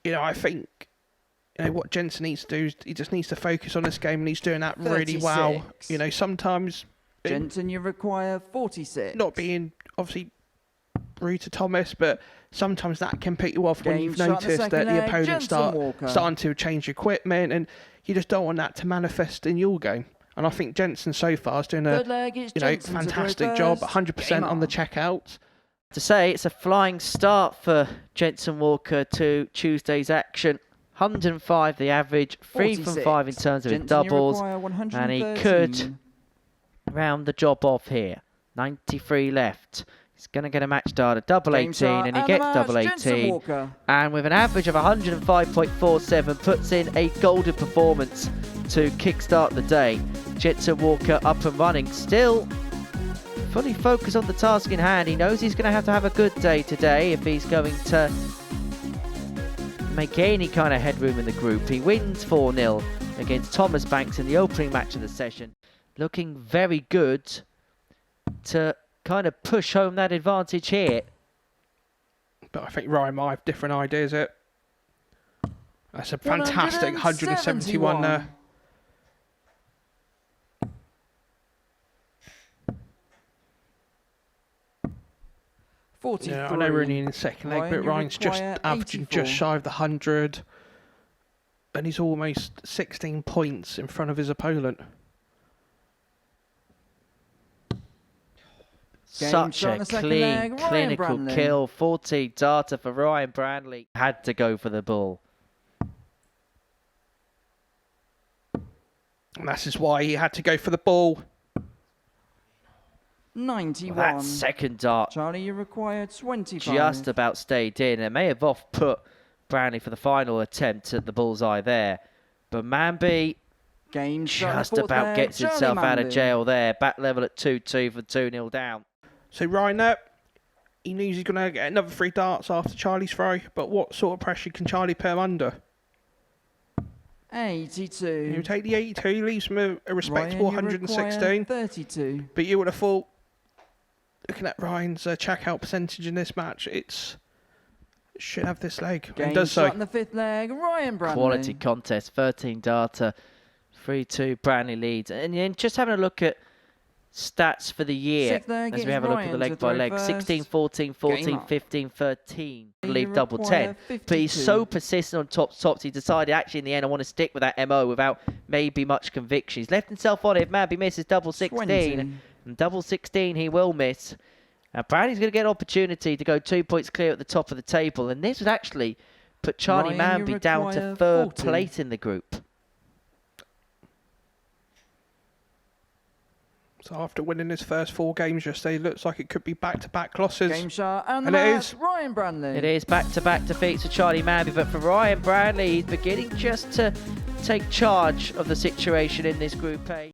I think what Jensen needs to do is he just needs to focus on this game, and he's doing that really well. Sometimes Jensen, you require 46. Not being obviously rude to Thomas, but sometimes that can put you off when you've noticed that the opponents starting to change equipment, and you just don't want that to manifest in your game. And I think Jensen so far is doing a fantastic job, 100% on the checkouts. To say it's a flying start for Jensen Walker to Tuesday's action. 105 the average, 3 from 5 in terms of his doubles, and he could round the job off here. 93 left. He's going to get a match data, double 18, and he gets double 18. And with an average of 105.47, puts in a golden performance to kickstart the day. Jensen Walker up and running, still fully focused on the task in hand. He knows he's going to have a good day today if he's going to make any kind of headroom in the group. He wins 4-0 against Thomas Banks in the opening match of the session. Looking very good to kind of push home that advantage here. But I think Ryan might have different ideas. That's a fantastic 171 there. Yeah, I know we're only in the second leg, but Ryan's just averaging just shy of the 100. And he's almost 16 points in front of his opponent. Such a clean, clinical kill. 14 data for Ryan Brandley. Had to go for the ball. And that is why he had to go for the ball. 91. Well, that second dart, Charlie, you require 25. Just about stayed in. It may have off-put Brandley for the final attempt at the bullseye there. But Manby just about gets himself out of jail there. Back level at 2-2 for 2-0 down. So Ryan, he knows he's going to get another 3 darts after Charlie's throw. But what sort of pressure can Charlie put him under? 82. You take the 82, leaves him a respectable 116. 32. But you would have thought, looking at Ryan's checkout percentage in this match, it should have this leg. And does so. In the 5th leg, Ryan Brandley. Quality contest, 13 data, 3-2, Brandley leads. And then just having a look at stats for the year, as we have a look at the leg by leg. 16, 14, 14, 15, 13. I believe double 10. But he's so persistent on tops. He decided, actually, in the end, I want to stick with that MO without maybe much conviction. He's left himself on it. If Manby misses double 16, 20. And double 16 he will miss. Now Brandley's going to get an opportunity to go 2 points clear at the top of the table. And this would actually put Charlie Manby down to 3rd place in the group. So after winning his first 4 games yesterday, it looks like it could be back-to-back losses. Game shot, and it is. Ryan Brandley. It is back-to-back defeats for Charlie Manby, but for Ryan Brandley, he's beginning just to take charge of the situation in this Group A.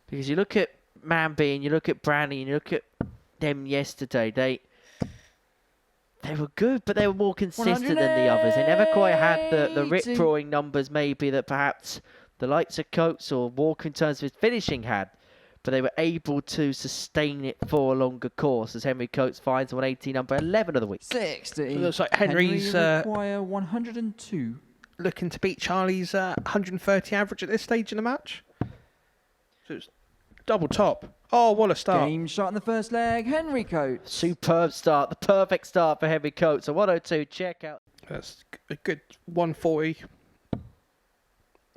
Because you look at Manby and you look at Brandley and you look at them yesterday, they were good, but they were more consistent than the others. They never quite had the rip-roaring numbers maybe that perhaps the likes of Coates or Walker in terms of his finishing had. But they were able to sustain it for a longer course, as Henry Coates finds 180, number 11 of the week. 60. So it looks like Henry's require 102. Looking to beat Charlie's 130 average at this stage in the match. So it's double top. Oh, what a start. Game shot in the 1st leg, Henry Coates. Superb start, the perfect start for Henry Coates. A 102 checkout. That's a good 140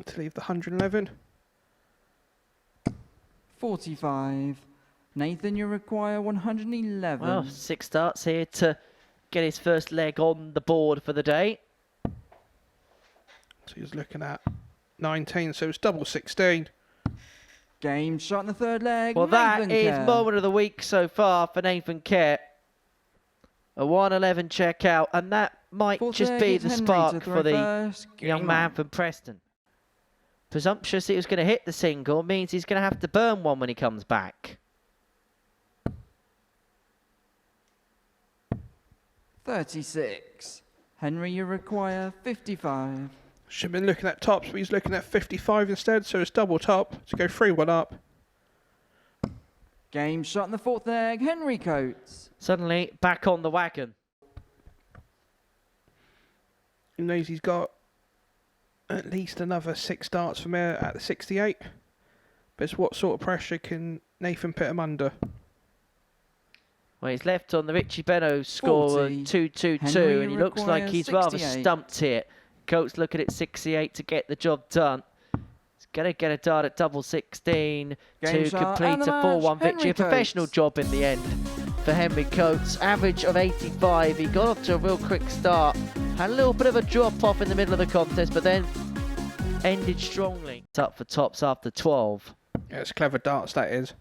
to leave the 111. 45. Nathan, you require 111. Well, 6 starts here to get his first leg on the board for the day. So he's looking at 19, so it's double 16. Game shot in the 3rd leg. Well, that is moment of the week so far for Nathan Kerr. A 111 checkout, and that might just be the spark for the young man from Preston. Presumptuous he was going to hit the single means he's going to have to burn one when he comes back. 36. Henry, you require 55. Should have been looking at tops, but he's looking at 55 instead, so it's double top to go 3-1 up. Game shot in the 4th leg, Henry Coates. Suddenly back on the wagon. He knows he's got at least another 6 starts from here at the 68. But it's what sort of pressure can Nathan put him under? Well, he's left on the Richie Benno score 2-2-2, and he looks like he's rather stumped here. Coates looking at 68 to get the job done. He's going to get a dart at double 16 to complete a 4-1 victory. A professional job in the end for Henry Coates. Average of 85. He got off to a real quick start. Had a little bit of a drop off in the middle of the contest, but then ended strongly. It's up for tops after 12. Yeah, it's clever darts, that is.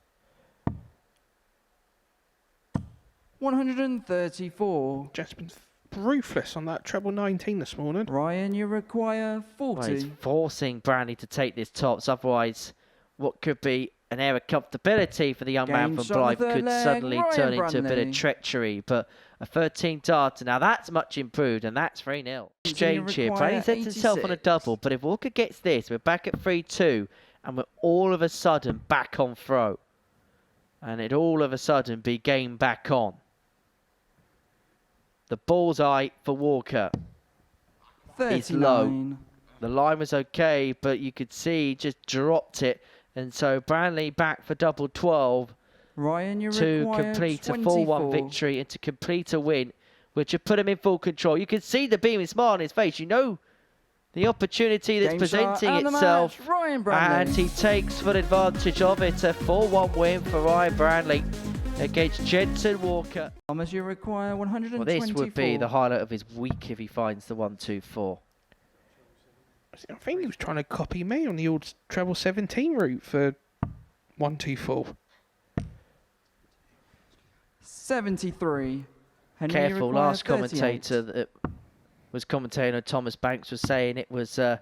134. Just been ruthless on that treble 19 this morning. Ryan, you require 40. Well, he's forcing Branley to take this tops, otherwise what could be an air of comfortability for the young man from Blythe could suddenly turn into a bit of treachery. But a 13 darter, now that's much improved, and that's 3-0. Exchange here. Branley sets himself on a double, but if Walker gets this, we're back at 3-2, and we're all of a sudden back on throw. And it all of a sudden be game back on. The bullseye for Walker is low. The line was okay, but you could see he just dropped it. And so Branley back for double 12 Ryan, you to complete a 4-1 victory and to complete a win, which would put him in full control. You can see the beaming smile on his face. You know the opportunity that's presenting itself, and he takes full advantage of it. A 4-1 win for Ryan Branley against Jensen Walker. Thomas, you require 124. Well, this would be the highlight of his week if he finds the 1-2-4. I think he was trying to copy me on the old treble 17 route for 1-2-4. 73. Henry, Careful, last commentator that was commentating on Thomas Banks was saying it was a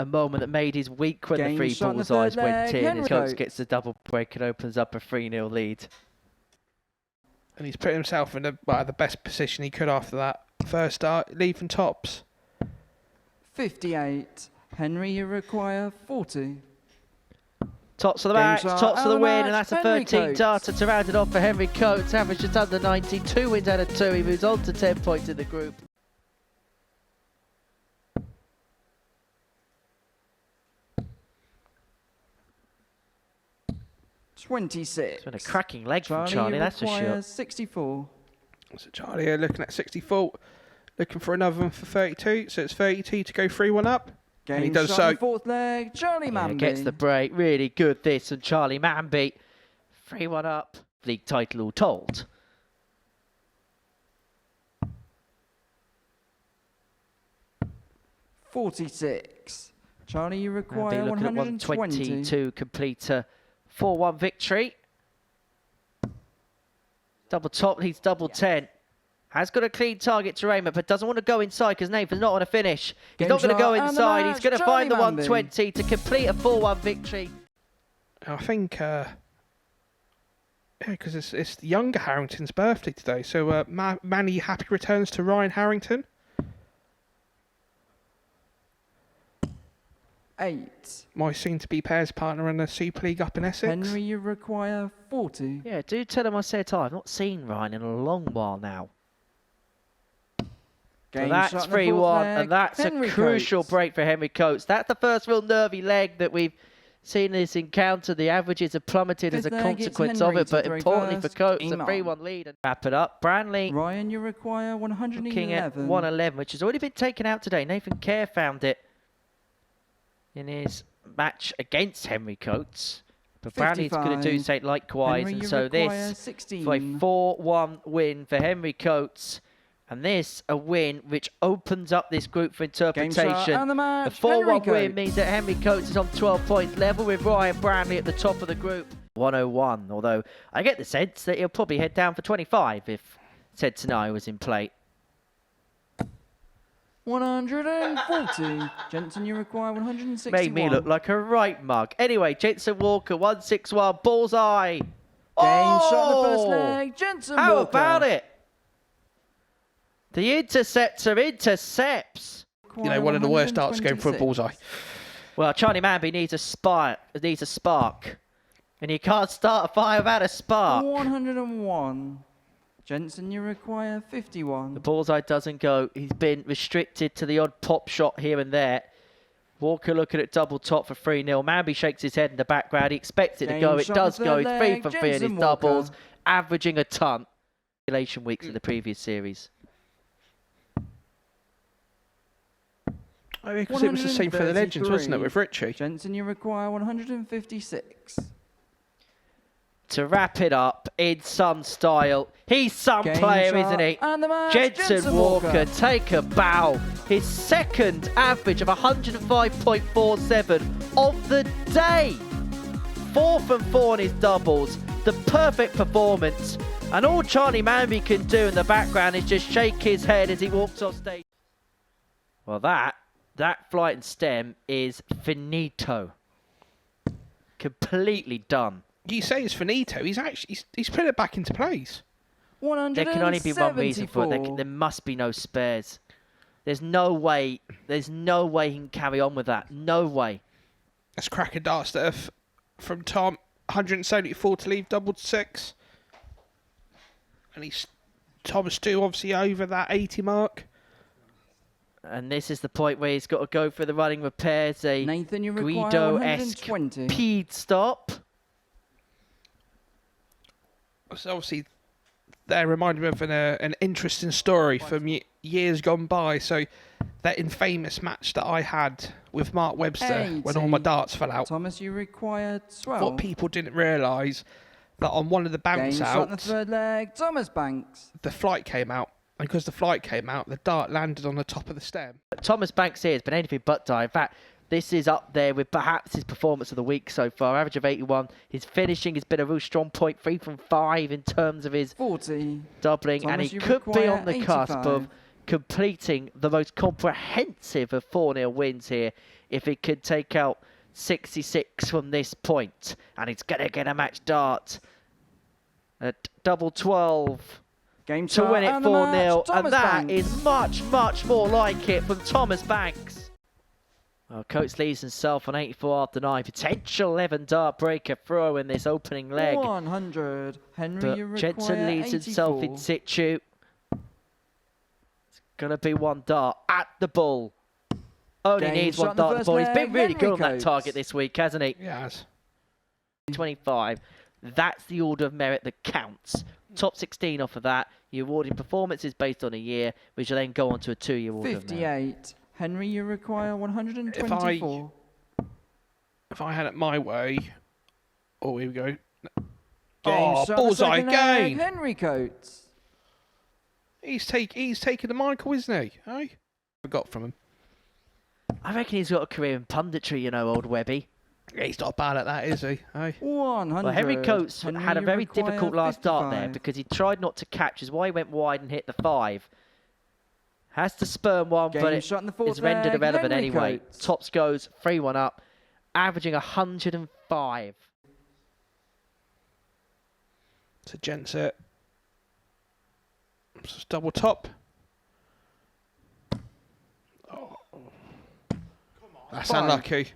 moment that made his week when the 3 bullseyes went in. His Coates gets the double break and opens up a 3-0 lead. And he's put himself in the best position he could after that first start, leaving tops. 58. Henry, you require 40. Tops of the match, tops of the win, and that's a 13 darter to round it off for Henry Coates. Average just under 90, 2 wins out of 2. He moves on to 10 points in the group. It's been a cracking leg from Charlie, that's for sure. 64. So Charlie here looking at 64, looking for another one for 32. So it's 32 to go 3-1 up. And he does so. Fourth leg, Charlie Manby. Gets the break, really good this, and Charlie Manby 3-1 up. League title all told. $46. Charlie, you require Manby looking at 120 to complete a 4-1 victory. Double top, he's double 10. Has got a clean target to aim at, but doesn't want to go inside because Nathan's not on a finish. He's not going to go inside. He's going to find the 120 to complete a 4-1 victory. I think, because it's younger Harrington's birthday today. So many happy returns to Ryan Harrington. 8. My soon-to-be pairs partner in the Super League up in Essex. Henry, you require 40. Yeah, do tell him I said hi. I've not seen Ryan in a long while now. So that's 3-1, and that's a crucial break for Henry Coates. That's the first real nervy leg that we've seen in this encounter. The averages have plummeted as a consequence of it, but importantly for Coates, a 3-1 lead. And wrap it up. Branley, Ryan, you require 111. Looking at 111, which has already been taken out today. Nathan Kerr found it in his match against Henry Coates. But Branley's going to do so likewise, and so this 16. for a 4-1 win for Henry Coates. And this, a win which opens up this group for interpretation. The 4-1 win means that Henry Coates is on 12 points, level with Ryan Branley at the top of the group. 101, although I get the sense that he'll probably head down for 25 if said scenario was in play. 140. Jensen, you require 161. Made me look like a right mug. Anyway, Jensen Walker, 161, bullseye. Game shot in the first leg, Jensen Walker. How about it? The interceptor intercepts. You know, one of the worst darts going for a bullseye. Well, Charlie Manby needs a spark. And you can't start a fire without a spark. 101. Jensen, you require 51. The bullseye doesn't go. He's been restricted to the odd pop shot here and there. Walker looking at double top for 3-0. Manby shakes his head in the background. He expects it to go. It does go. He's 3 for 3 in his doubles, averaging a ton. Regulation weeks in the previous series. I because it was the same for the Legends, wasn't it, with Richie? Jensen, you require 156. To wrap it up in some style, he's some player, isn't he? Jensen Walker, take a bow. His second average of 105.47 of the day. 4 from 4 in his doubles. The perfect performance. And all Charlie Manby can do in the background is just shake his head as he walks off stage. Well, that flight and stem is finito. Completely done. You say it's finito. He's put it back into place. There can only be one reason for it. There must be no spares. There's no way he can carry on with that. No way. That's cracker dart stuff from Tom. 174 to leave, doubled 6. And Tom's still obviously over that 80 mark. And this is the point where he's got to go for the running repairs. A Nathan, you require Guido-esque 120. peed stop. So obviously, that reminded me of an interesting story from years gone by. So, that infamous match that I had with Mark Webster 80. when all my darts fell out. Thomas, you require 12. What people didn't realise, that on one of the bounce outs, on the third leg, Thomas Banks. The flight came out. And because the flight came out, the dart landed on the top of the stem. Thomas Banks here has been anything but dire. In fact, this is up there with perhaps his performance of the week so far. Average of 81. His finishing has been a real strong point. 3 from 5 in terms of his 40. doubling. Thomas, and he could be on the 85. cusp of completing the most comprehensive of 4-0 wins here if he could take out 66 from this point. And he's going to get a match dart at double 12. Game to win it 4-0, and that Banks. is much, much more like it from Thomas Banks. Well, Coates leaves himself on 84 after 9. Potential 11 dart breaker throw in this opening leg. 100. Henry, you But require Jensen leaves 84. himself in situ. It's going to be 1 dart at the bull. Only needs 1 dart at the bull. He's been really good on that target this week, hasn't he? Yes. 25. That's the order of merit that counts. Top 16 off of that. You're awarding performances based on a year, which will then go on to a 2-year order. 58. Henry, you require 124. If I had it my way... Oh, here we go. Oh, bullseye again! Henry Coates. He's taking the Michael, isn't he? Hey? I got from him. I reckon he's got a career in punditry, you know, old Webby. Yeah, he's not bad at that, is he? Hey? 100. Well, Henry Coates had a very difficult last start there because he tried not to catch, is why he went wide and hit the 5. Has to spurn one, but it's rendered irrelevant anyway. Coates. Tops goes 3-1 up, averaging 105. So Jensen. Double top. Oh. That's unlucky.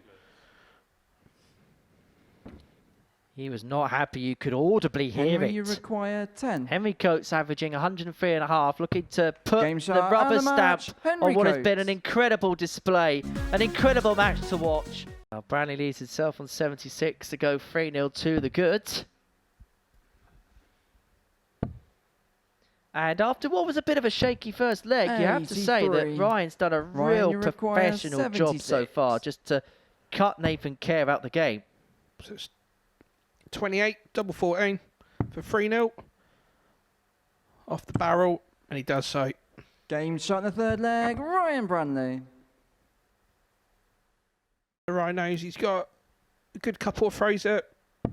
He was not happy. You could audibly hear Henry, it. you require 10. Henry Coates averaging 103.5, looking to put the shot rubber and the stamp match. Henry on what has been Coates. an incredible display, an incredible match to watch. Now Branley leads himself on 76 to go 3-0 to the good. And after what was a bit of a shaky first leg, you have to say that Ryan's done a real professional job so far just to cut Nathan Kerr out the game. So it's 28, double 14 for 3-0. Off the barrel, and he does so. Game shot in the third leg, Ryan Branley. Ryan knows he's got a good couple of throws up. I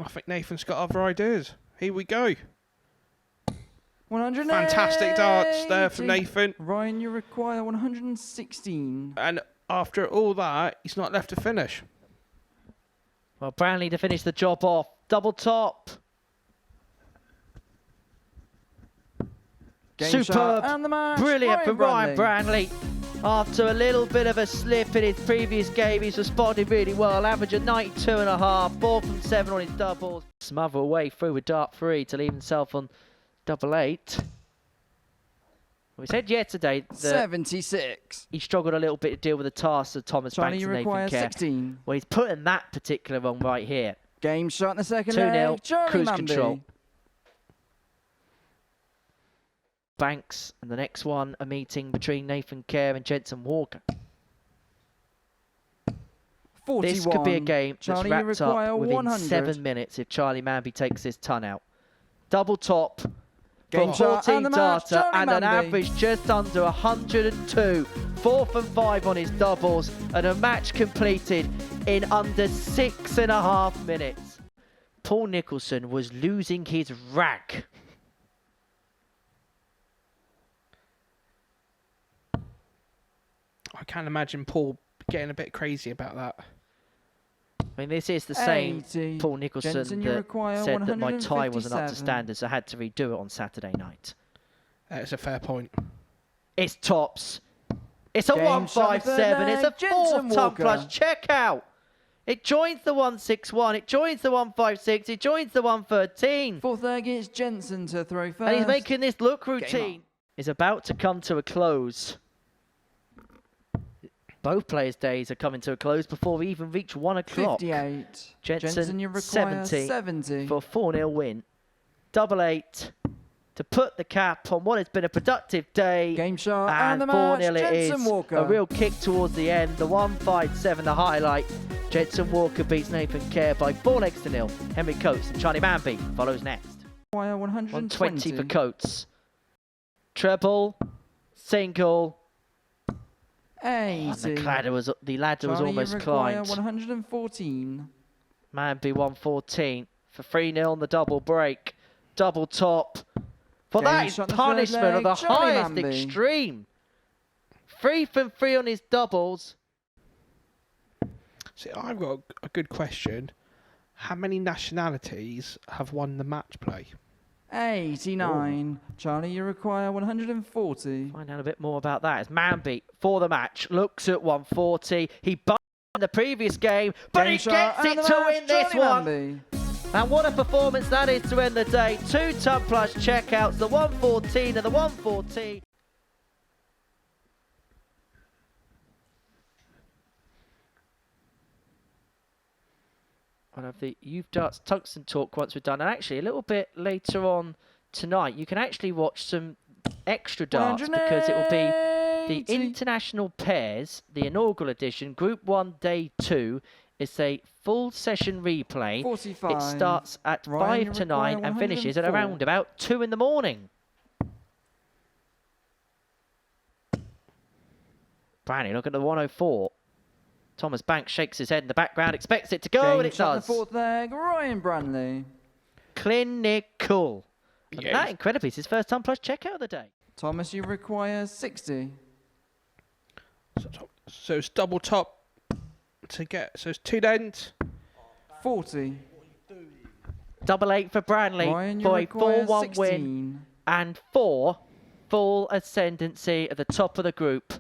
think Nathan's got other ideas. Here we go. 180. Fantastic darts there from Nathan. Ryan, you require 116. And after all that, he's not left to finish. Well, Branley to finish the job off. Double top. Game Superb. and the match. Brilliant from Ryan Branley. After a little bit of a slip in his previous game, he's responded really well. Average of 92.5, 4 from 7 on his doubles. Smother away through with dart 3 to leave himself on double 8. We said yesterday that 76. he struggled a little bit to deal with the tasks of Thomas Banks and Nathan Kerr. 16. Well, he's putting that particular one right here. Game shot in the second 2-0, leg. cruise Manby. control. Banks and the next one, a meeting between Nathan Kerr and Jensen Walker. 41. This could be a game that's Charlie, wrapped up within 100. 7 minutes if Charlie Manby takes his ton out. Double top Game from shot 14 and the match, data Charlie and an Manby. average just under 102. 4 from 5 on his doubles and a match completed in under 6.5 minutes. Paul Nicholson was losing his rag. I can't imagine Paul getting a bit crazy about that. I mean, this is the same 80. Paul Nicholson Jensen, you that require said that my tie wasn't up to 157. standards, so I had to redo it on Saturday night. It's a fair point. It's tops. It's a Game 157. It's a shot, Jensen 4th ton Walker. plus. Check out. It joins the 161. It joins the 156. It joins the 113. Fourth leg is Jensen to throw first. And he's making this look Game routine. Is about to come to a close. Both players' days are coming to a close before we even reach 1 o'clock. 58. Jensen, you require 70 for a 4-0 win. Double 8 to put the cap on what has been a productive day. Game shot and and the match, 4-0 it Jensen is. Walker. A real kick towards the end. The 157, the highlight. Jensen Walker beats Nathan Kerr by 4 legs to 0. Henry Coates and Charlie Manby follows next. Require 120 120 for Coates. Treble, single. 80. And the ladder was Charlie, almost you require climbed. 114. Manby 114 for 3-0 on the double break. Double top. For Game that is shot in the third punishment of the leg, Charlie highest Manby. extreme. 3 from 3 on his doubles. See, I've got a good question. How many nationalities have won the match play? 89. Charlie, you require 140. Find out a bit more about that. As Manby, for the match, looks at 140. He bumped in the previous game, but Game he shot gets and it the to match, win this Charlie one. Manby. And what a performance that is to end the day. 2 ton plus checkouts, the 114 and the 114. I'll have the Youth Darts Tungsten talk once we're done. And actually, a little bit later on tonight, you can actually watch some extra darts because it will be the international pairs, the inaugural edition, Group 1, Day 2. It's a full session replay. 45. It starts at Ryan, 5 to 9 and finishes at 104. around about 2 in the morning. Branny, look at the 104. Thomas Banks shakes his head in the background, expects it to go, Game and it shot in does. the fourth leg, Ryan Branley. Clinical. And Yeah. that, incredibly, is his first ton plus checkout of the day. Thomas, you require 60. So it's double top to get. So it's 2 dents. 40. Double 8 for Branley Ryan, you for a require 4-1 win 16. and 4 full ascendancy at the top of the group.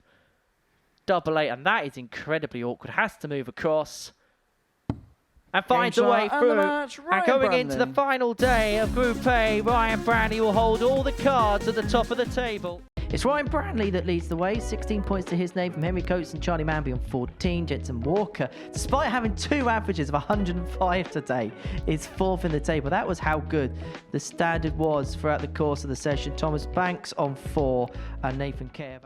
Double 8, and that is incredibly awkward. Has to move across and finds a shot way and the through. match, And Ryan going into the Branley. final day of Group A, Ryan Branley will hold all the cards at the top of the table. It's Ryan Branley that leads the way, 16 points to his name from Henry Coates and Charlie Manby on 14. Jensen Walker, despite having 2 averages of 105 today, is 4th in the table. That was how good the standard was throughout the course of the session. Thomas Banks on 4 and Nathan Kerr.